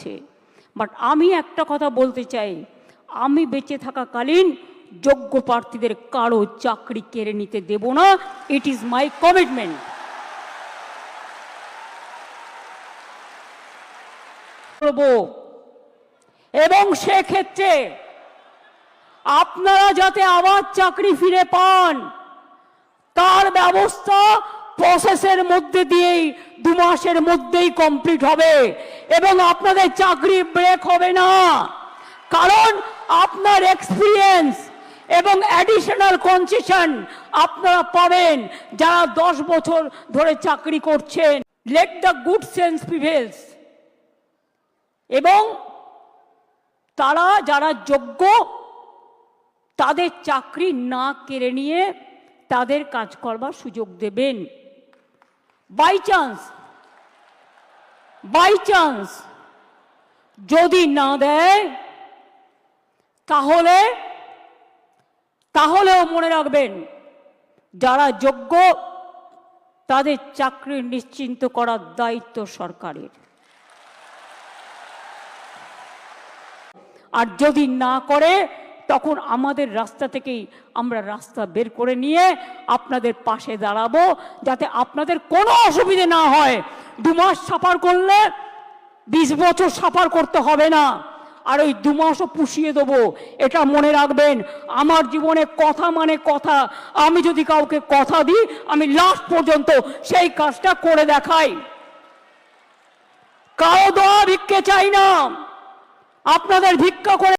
আছে। বাট আমি একটা কথা বলতে চাই, আমি বেঁচে থাকাকালীন যোগ্য প্রার্থীদের কারো চাকরি কেড়ে নিতে দেব না। It is my commitment. এবং সেক্ষেত্রে আপনারা যাতে আবার চাকরি ফিরে পান তার ব্যবস্থা প্রসেসের মধ্যে দিয়েই 2 মাসের মধ্যেই কমপ্লিট হবে এবং আপনাদের চাকরি ব্রেক হবে না। কারণ আপনার এক্সপিরিয়েন্স এবং অ্যাডিশনাল কনসেশন আপনারা পাবেন যারা 10 বছর ধরে চাকরি করছেন। Let the good sense prevails. এবং তারা যারা যোগ্য তাদের চাকরি না কেড়ে নিয়ে তাদের কাজ করবার সুযোগ দেবেন। বাই চান্স যদি না দেয় তাহলেও মনে রাখবেন যারা যোগ্য তাদের চাকরি নিশ্চিন্ত করার দায়িত্ব সরকারের। আর যদি না করে তখন আমাদের রাস্তা থেকেই আমরা রাস্তা বের করে নিয়ে আপনাদের পাশে দাঁড়াবো যাতে আপনাদের কোনো অসুবিধে না হয়। 2 মাস সাফার করলে 20 বছর সাফার করতে হবে না, আর ওই 2 মাসও পুষিয়ে দেবো। এটা মনে রাখবেন, আমার জীবনে কথা মানে কথা। আমি যদি কাউকে কথা দিই আমি লাস্ট পর্যন্ত সেই কাজটা করে দেখাই। কারো দোয়া ভিক্ষে চাই না, আপনাদের ভিক্ষা করে